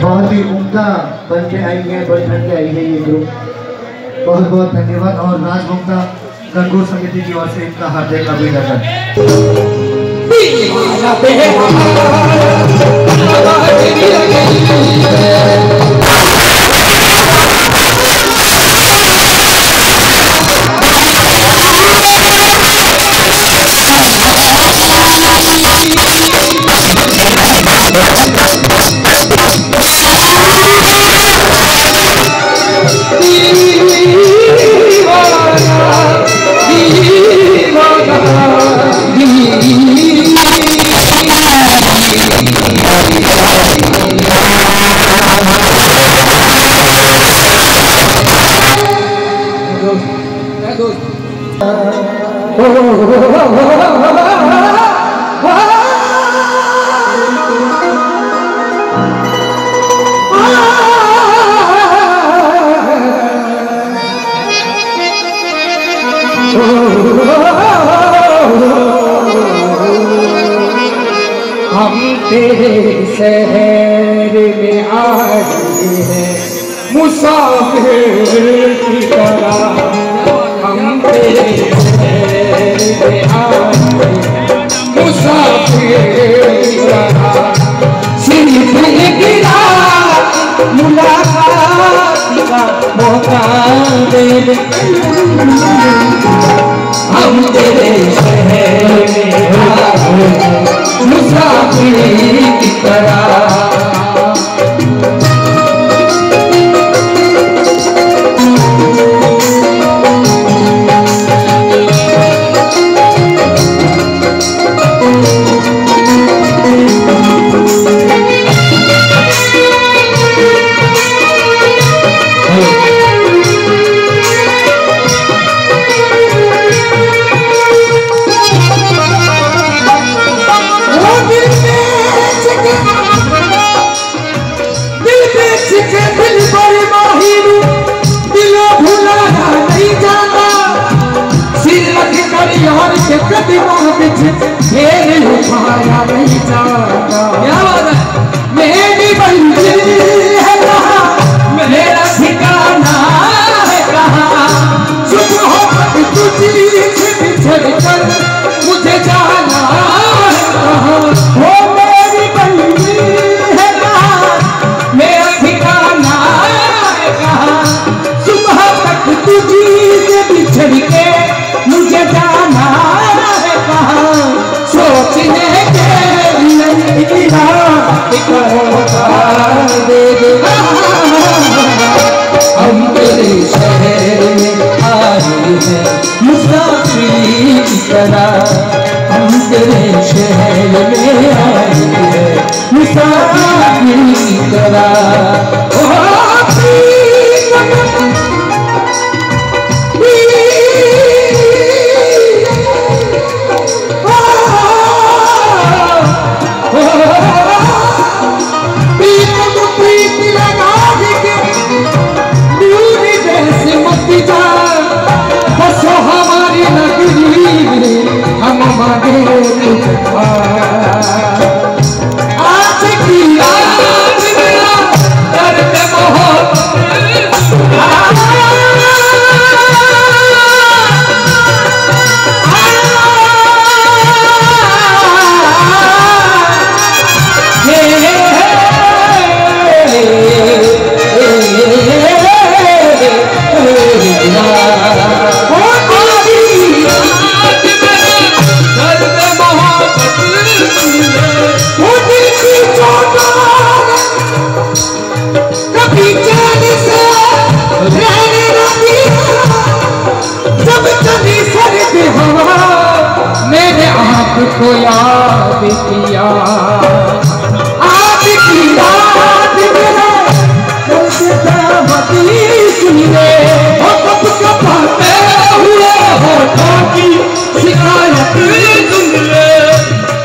बहुत ही उम्दा बन के आई है, बढ़ चढ़ के आई है ये ग्रुप। बहुत बहुत धन्यवाद। और राजभोक्ता गणगौर समिति की ओर से इनका हार्दिक अभिनंदन। हम तेरे शहर में आए हैं मुसाफिर की तरह। हम तेरे शहर में आए हैं मुसाफिर की तरह। सिर्फ गिरा मुलाकात का मौका दे दे। हम तेरे शहर में आए हैं मुसाफिर की तरह। फिर उठाया नहीं जाता। क्या बात है? मेरी मंजिल है कहाँ, मेरा ठिकाना है कहाँ। सुबह हो तुझी से बिछड़ कर मुझे जाना है कहाँ। वो मेरी मंजिल है कहाँ, मेरा ठिकाना है कहाँ। सुबह तक तुझी से बिछड़ के मुझे जाना है कहाँ। सोचने के नहीं दे दे। हम तेरे शहर में आए हैं मुसाफिर की तरह। हम तेरे शहर में आए हैं मुसाफिर की तरह। हम मांगे तुझको आज की रात मेरा दर्द को याद किया। आपकी याद में बती सुनिए कब कपाते हुए होठों की शिकायत सुनिए।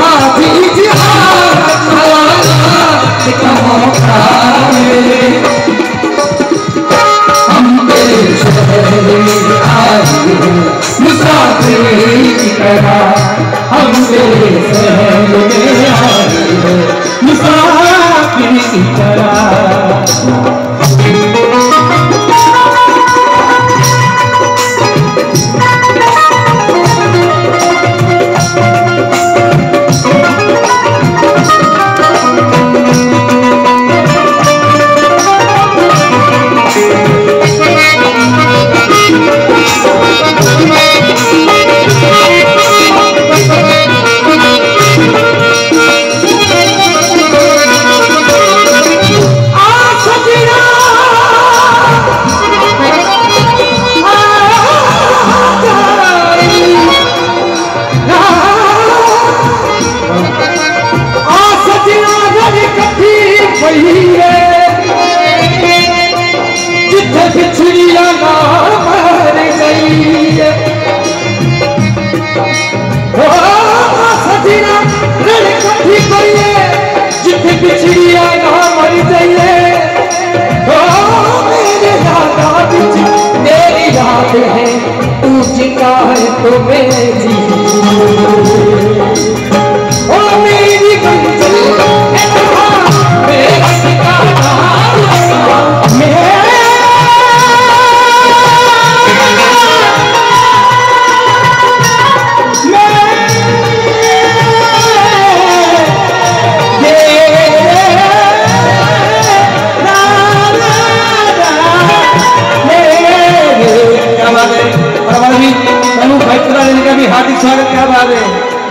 आप इतिहास का मौका हम तेरे शहर में आए मुसाफिर की तरह। हम तेरे शहर में आए मुसाफिर की तरह।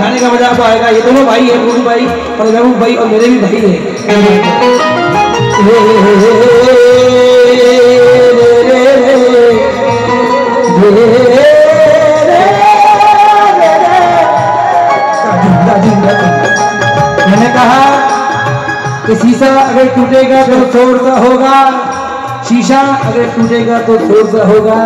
गाने का मजा आपको आएगा। ये दोनों भाई है, गुरु भाई और महबूब भाई और मेरे भी भाई है। मैंने कहा कि शीशा अगर टूटेगा तो शोर सा होगा, शीशा अगर टूटेगा तो शोर सा होगा,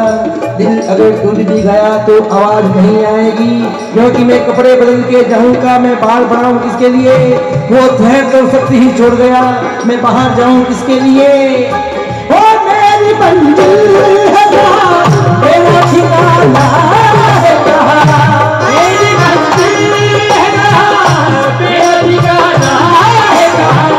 दिल अगर टूट भी गया तो आवाज नहीं आएगी। क्योंकि मैं कपड़े बदल के जाऊंगा, मैं बाल बनाऊं किसके लिए? वो ठहर तो शक्ति ही छोड़ गया, मैं बाहर जाऊं किसके लिए? ओ मेरी मंजिल है कहाँ, मेरा ठिकाना है कहाँ? मेरी मंजिल है कहाँ, मेरा ठिकाना है कहाँ?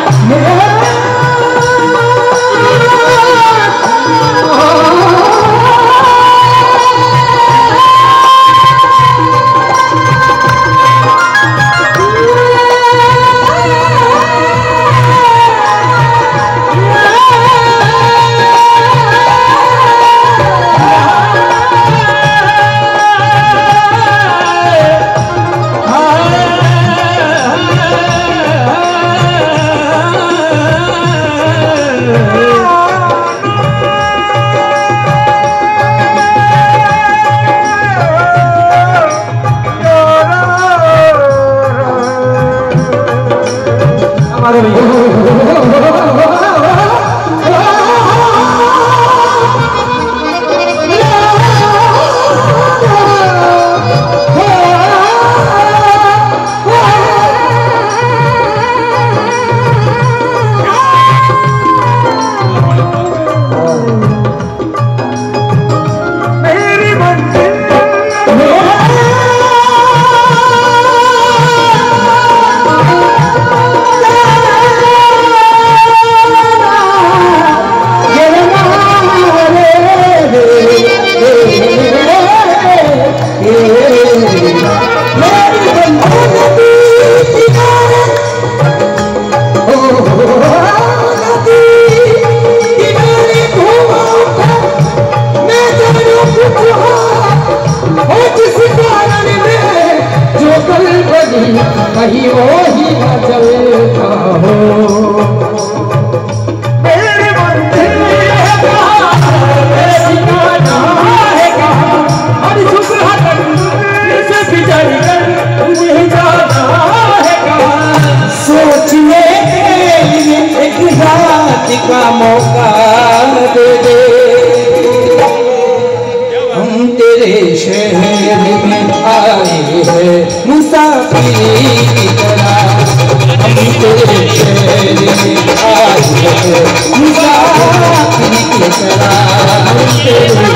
कहीं वो ही न चलता हो। मेरे मंदिर है कहाँ, मेरा ठिकाना है कहाँ? हर सुबह से बिजल कर मुझे जाना है कहाँ? सोचने के लिए एक रात का मौका दे दे, हम तेरे शहर में आए हैं मुसाफिर की तरह, हम तेरे शहर में आए हैं मुसाफिर की तरह, हम तेरे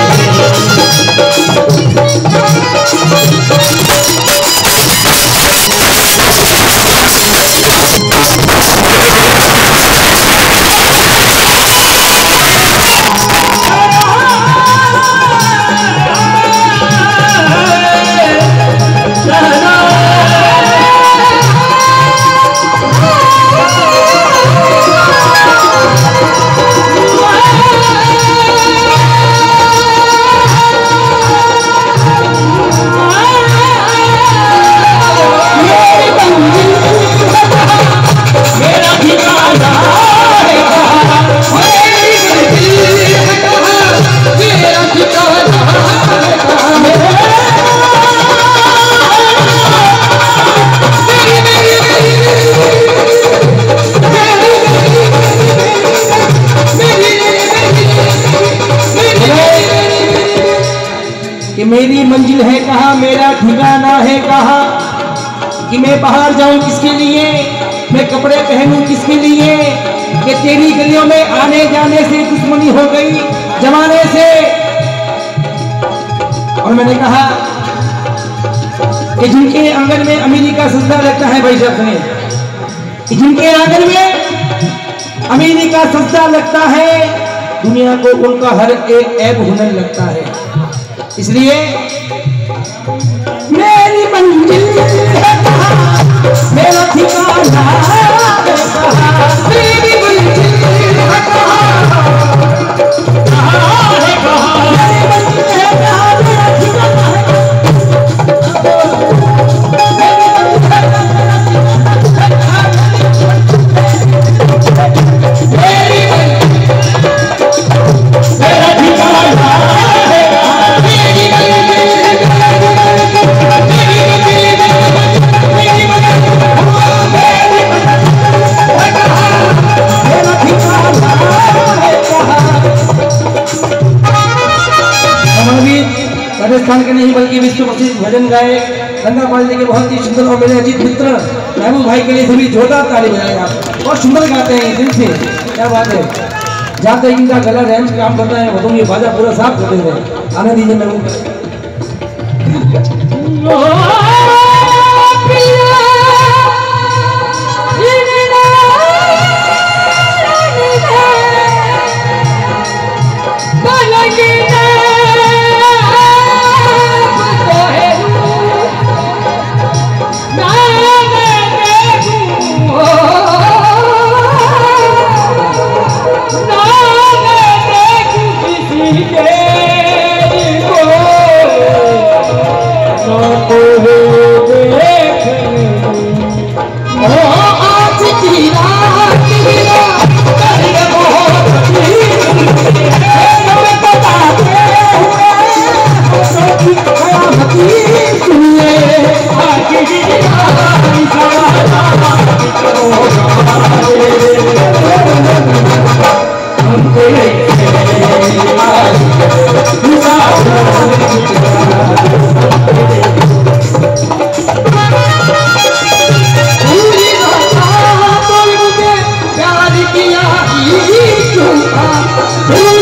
मेरी मंजिल है कहाँ, मेरा ठिकाना है कहाँ, कि मैं बाहर जाऊं किसके लिए, मैं कपड़े पहनूं किसके लिए, कि तेरी गलियों में आने जाने से दुश्मनी हो गई जमाने से। और मैंने कहा कि जिनके आंगन में अमीरी का सजदा लगता है, भाई साहब सुनिए, कि जिनके आंगन में अमीरी का सजदा लगता है, दुनिया को उनका हर एक ऐब होने लगता है। इसलिए मेरी मंजिल है कहाँ, मेरा ठिकाना है कहाँ, मेरी मंजिल है कहाँ, मेरी मंजिल है कहाँ, मेरा ठिकाना है राजस्थान के नहीं बल्कि विश्व प्रसिद्ध भजन गाए गंगा पाल के बहुत ही सुंदर और मेरे अजीत मित्र महबूब भाई के लिए सभी जोरदार ताली बजाएं। आप बहुत सुंदर गाते हैं दिल से, क्या बात है। जहाँ तक इनका गला रेंज काम करता है, वो ये बाजा पूरा साफ कर देंगे। आने दीजिए महबूब। Hey!